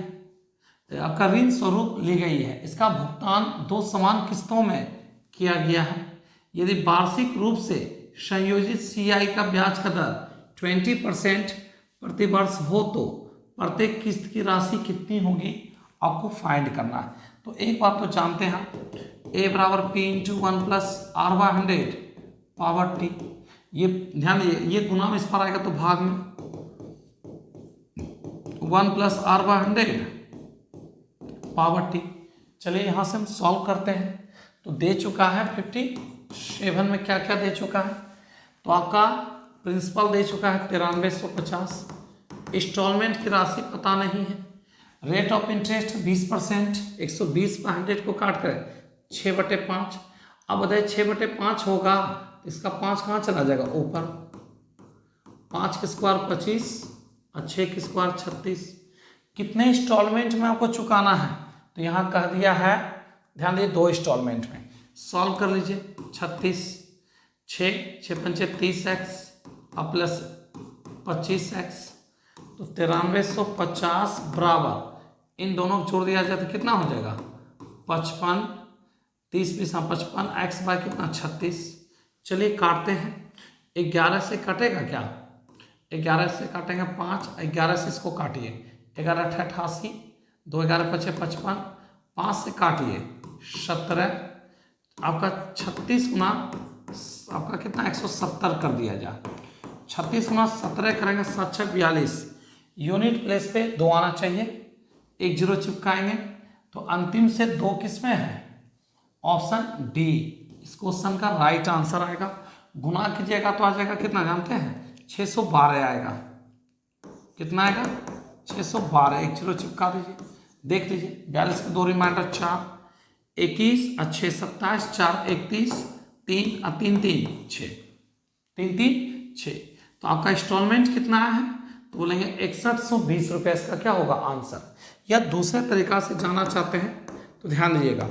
आपका ऋण स्वरूप ली गई है। इसका भुगतान 2 समान किस्तों में किया गया है। यदि वार्षिक रूप से संयोजित सीआई का ब्याज का दर 20% प्रति वर्ष हो तो प्रत्येक किस्त की राशि कितनी होगी, आपको फाइंड करना है। तो एक बात तो जानते हैं, ए बराबर P into 1 plus R by 100 power T, ये ध्यान दीजिए, ये गुना में इस पर आएगा तो भाग में 1 plus R by 100 power T. चलिए यहाँ से हम सॉल्व करते हैं। तो दे चुका है 57 में क्या क्या दे चुका है, तो आपका प्रिंसिपल दे चुका है 9350, इंस्टॉलमेंट की राशि पता नहीं है, रेट ऑफ इंटरेस्ट 20%, 120 पर 100 को काट कर 6/5। अब बताइए 6/5 होगा तो इसका 5 कहाँ चला जाएगा ऊपर, 5 के स्क्वायर 25 और 6 के स्क्वायर 36। कितने इंस्टॉलमेंट में आपको चुकाना है, तो यहाँ कह दिया है, ध्यान दीजिए 2 इंस्टॉलमेंट में। सॉल्व कर लीजिए, 36 6 6 5 30x और प्लस 25x, तो 9350 बराबर इन दोनों को जोड़ दिया जाए तो कितना हो जाएगा 55, 30 20 55, x बाय कितना 36। चलिए काटते हैं, 11 से कटेगा क्या, 11 से काटेंगे 5, 11 से इसको काटिए, 11 8 88, 2 11 5 55, 5 से काटिए 17, आपका 36 गुना आपका कितना 170 कर दिया जाए, 36 गुना 17 करेंगे 7 6 42 यूनिट प्लेस पे 2 आना चाहिए, एक जीरो चिपकाएंगे तो अंतिम से 2 किस में है, ऑप्शन डी इस क्वेश्चन का राइट आंसर आएगा। गुना कीजिएगा तो आ जाएगा कितना जानते हैं, 612 आएगा। कितना आएगा, 612। एक जीरो चिपका दीजिए, देख लीजिए 42 के 2 रिमाइंडर 4 21 और 6 27 4 31 3 और 3 3 6 3 3 6। तो आपका इंस्टॉलमेंट कितना है, तो बोलेंगे 6120 रुपये इसका क्या होगा आंसर। या दूसरे तरीका से जाना चाहते हैं तो ध्यान दीजिएगा,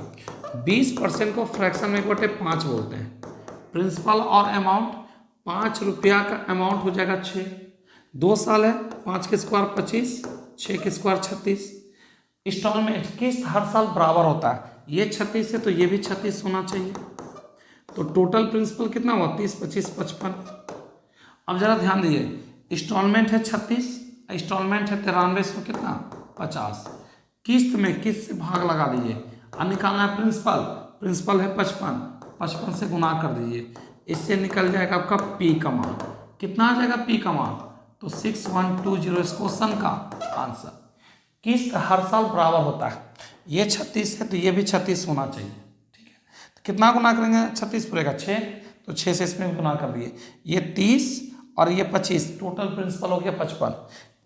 20% को फ्रैक्शन में 1/5 बोलते हैं। प्रिंसिपल और अमाउंट 5 रुपया का अमाउंट हो जाएगा 6, 2 साल है, 5 के स्क्वायर 25, 6 के स्क्वायर 36। इंस्टॉलमेंट किस्त हर साल बराबर होता है, ये 36 है तो ये भी 36 होना चाहिए। तो टोटल प्रिंसिपल कितना हुआ, 30 25 55। अब जरा ध्यान दीजिए, इंस्टॉलमेंट है 36, इंस्टॉलमेंट है 93, इसमें कितना 50। किस्त में किस्त से भाग लगा दीजिए और निकालना है प्रिंसिपल, प्रिंसिपल है 55, 55 से गुना कर दीजिए, इससे निकल जाएगा आपका पी का मान। कितना आ जाएगा पी का मान, तो 6120 इस क्वेश्चन का आंसर। किस्त हर साल बराबर होता है, ये 36 है तो ये भी 36 होना चाहिए, ठीक है। तो कितना गुना करेंगे, 36 पूरेगा 6, तो 6 से इसमें गुना कर दिए, ये 30 और ये 25, टोटल प्रिंसिपल हो गया 55।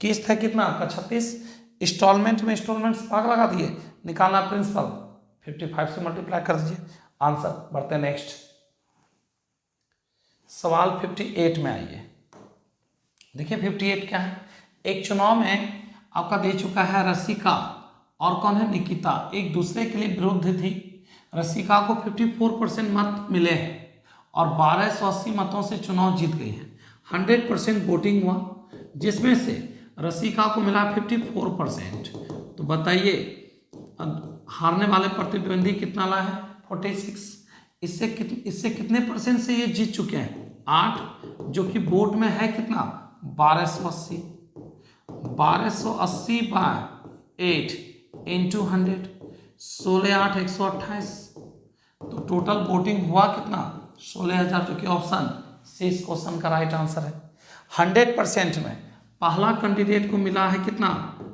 किस्त है कितना आपका 36, इंस्टॉलमेंट में इंस्टॉलमेंट से भाग लगा दिए, निकालना प्रिंसिपल 55 से मल्टीप्लाई कर दीजिए, आंसर। बढ़ते हैं नेक्स्ट सवाल 58 में आइए। देखिए 58 क्या है, एक चुनाव में आपका दे चुका है रसिका और कौन है निकिता, एक दूसरे के लिए विरुद्ध थी। रसिका को 54% मत मिले हैं और 1280 मतों से चुनाव जीत गई है। 100% वोटिंग हुआ जिसमें से रसिका को मिला 54%। तो बताइए हारने वाले प्रतिद्वंदी कितना लाए हैं, 46। इससे कितने परसेंट से ये जीत चुके हैं, 8, जो कि वोट में है कितना 1280। 1280 बाय 8 इंटू 100, 16 8 128। तो टोटल वोटिंग हुआ कितना 16,000, जो कि ऑप्शन सी इस क्वेश्चन का राइट आंसर है। 100% में पहला कैंडिडेट को मिला है कितना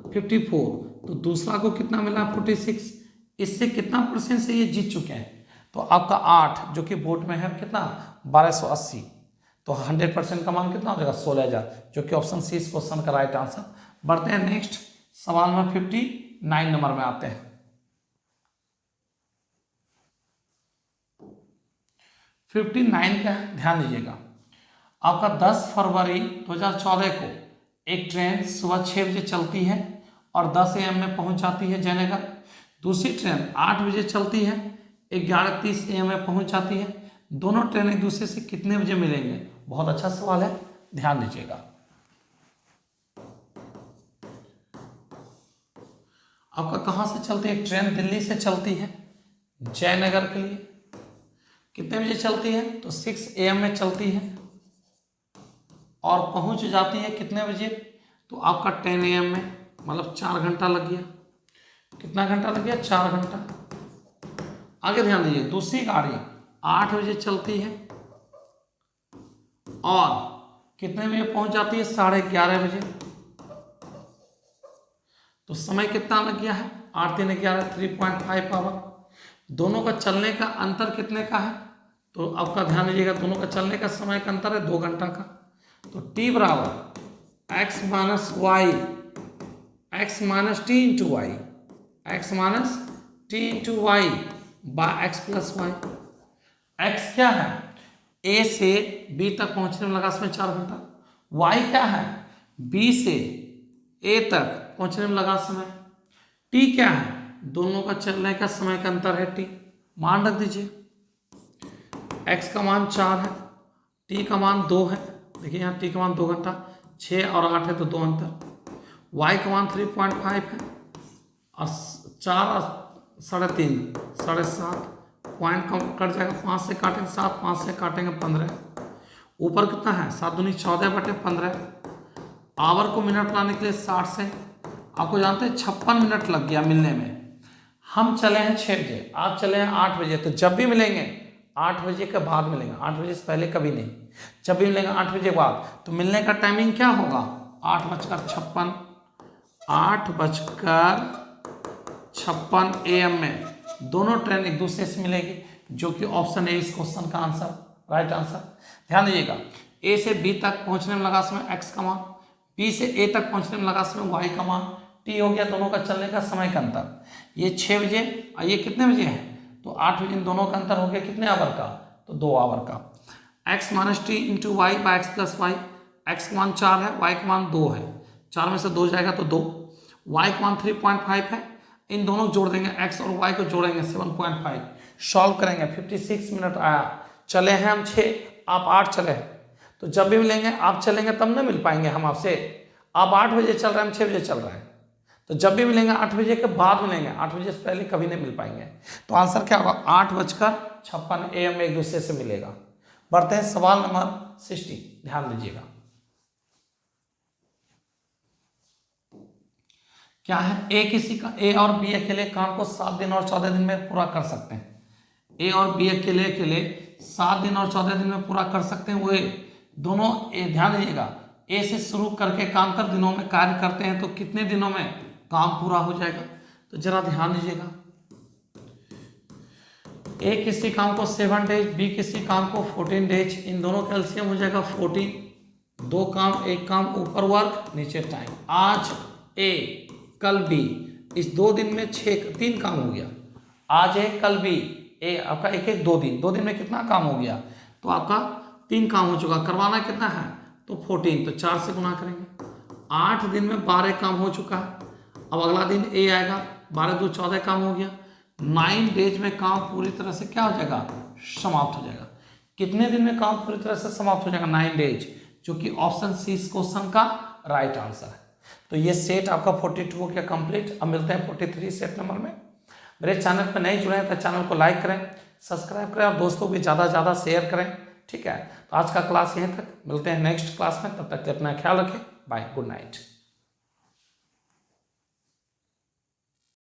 54, तो दूसरा को कितना मिला 46। इससे कितना परसेंट से ये जीत चुके हैं, तो आपका 8 जो कि वोट में है कितना 1280, तो 100% का मान कितना हो जाएगा 16,000, जो कि ऑप्शन सी इस क्वेश्चन का राइट आंसर। बढ़ते हैं नेक्स्ट सवाल नंबर 59 नंबर में आते हैं। 59 का ध्यान दीजिएगा, आपका 10 फरवरी 2014 को एक ट्रेन सुबह 6 बजे चलती है और 10 AM में पहुंच जाती है जयनगर। दूसरी ट्रेन 8 बजे चलती है, 11:30 AM में पहुंच जाती है। दोनों ट्रेन एक दूसरे से कितने बजे मिलेंगे, बहुत अच्छा सवाल है, ध्यान दीजिएगा। आपका कहाँ से चलती है ट्रेन, दिल्ली से चलती है जयनगर के लिए। कितने बजे चलती है, तो 6 AM में चलती है और पहुंच जाती है कितने बजे, तो आपका 10 AM में, मतलब 4 घंटा लग गया। कितना घंटा लग गया, 4 घंटा। आगे ध्यान दीजिए, दूसरी गाड़ी 8 बजे चलती है और कितने बजे पहुंच जाती है, 11:30 बजे। तो समय कितना लग गया है, 8 3 11, 3.5 आवर। दोनों का चलने का अंतर कितने का है, तो आपका ध्यान दीजिएगा, दोनों का चलने का समय का अंतर है 2 घंटा का। तो t बराबर x minus Y, x minus T into Y, x minus T into Y by x plus Y. x क्या है, a से b तक पहुंचने में लगा समय 4 घंटा। y क्या है, b से a तक पहुंचने में लगा समय। t क्या है, दोनों का चलने का समय का अंतर है t, मान रख दीजिए। x का मान 4 है, t का मान 2 है, देखिए यहाँ t का मान 2 घंटा, 6 और 8 है तो 2 अंतर। y का मान 3.5 है और 4 और 3.5 7.5, पॉइंट कम कट जाएगा, 5 से काटेंगे 7, 5 से काटेंगे 15। ऊपर कितना है 7 दूनी 14/15। आवर को मिनट लाने के लिए 60 से, आपको जानते हैं 56 मिनट लग गया मिलने में। हम चले हैं 6 बजे, आप चले हैं 8 बजे, तो जब भी मिलेंगे 8 बजे के बाद मिलेंगे, 8 बजे से पहले कभी नहीं। जब भी मिलेंगे 8 बजे के बाद, तो मिलने का टाइमिंग क्या होगा? 8:56, 8:56 AM में दोनों ट्रेन एक दूसरे से मिलेगी, जो कि ऑप्शन ए इस क्वेश्चन का आंसर, राइट आंसर। ध्यान दीजिएगा, ए से बी तक पहुंचने में लगा समय x का मान, बी से ए तक पहुंचने में लगा समय y का मान, टी हो गया दोनों का चलने का समय का अंतर। ये 6 बजे और ये कितने बजे है? तो 8 बजे, इन दोनों का अंतर हो गया कितने आवर का? तो 2 आवर का। x minus T into Y by X plus Y, X का मान 4 है, y का मान 2 है, 4 में से 2 जाएगा तो 2, y का मान 3.5 है, इन दोनों जोड़ देंगे, x और y को जोड़ेंगे 7.5, सॉल्व करेंगे, 56 मिनट आया। चले हैं हम 6, आप 8 चले हैं, तो जब भी मिलेंगे आप चलेंगे तब ना मिल पाएंगे हम आपसे। आप 8 बजे चल रहे हैं, हम 6 बजे चल रहे हैं, तो जब भी मिलेंगे 8 बजे के बाद मिलेंगे, 8 बजे से पहले कभी नहीं मिल पाएंगे। तो आंसर क्या होगा? 8:56 AM में एक दूसरे से मिलेगा। बढ़ते हैं सवाल नंबर 60, ध्यान दीजिएगा। क्या है? ए और बी अकेले काम को 7 दिन और 14 दिन में पूरा कर सकते हैं। ए और बी अकेले 7 दिन और 14 दिन में पूरा कर सकते हैं। वो दोनों, ध्यान दीजिएगा, ए से शुरू करके काम कर दिनों में कार्य करते हैं, तो कितने दिनों में काम पूरा हो जाएगा? तो जरा ध्यान दीजिएगा, ए किसी काम को 7 डेज, बी किसी काम को 14 डेज, इन दोनों का एलसीएम हो जाएगा 14। 2 काम, एक काम, ऊपर वर्क नीचे टाइम। आज ए कल बी, इस 2 दिन में 3 काम हो गया। आज ए कल बी, ए आपका एक 2 दिन, 2 दिन में कितना काम हो गया? तो आपका 3 काम हो चुका। करवाना कितना है? तो 14, तो 4 से गुना करेंगे। 8 दिन में 12 काम हो चुका है। अब अगला दिन ए आएगा, 12 2 14 काम हो गया। 9 डेज में काम पूरी तरह से क्या हो जाएगा? समाप्त हो जाएगा। कितने दिन में काम पूरी तरह से समाप्त हो जाएगा? 9 डेज, जो कि ऑप्शन सी इस क्वेश्चन का राइट आंसर है। तो ये सेट आपका 42 हो गया कंप्लीट। अब मिलते हैं 43 सेट नंबर में। मेरे चैनल पर नहीं जुड़े हैं तो चैनल को लाइक करें, सब्सक्राइब करें और दोस्तों भी ज़्यादा से ज़्यादा शेयर करें, ठीक है। तो आज का क्लास यहीं तक, मिलते हैं नेक्स्ट क्लास में, तब तक अपना ख्याल रखें, बाय, गुड नाइट।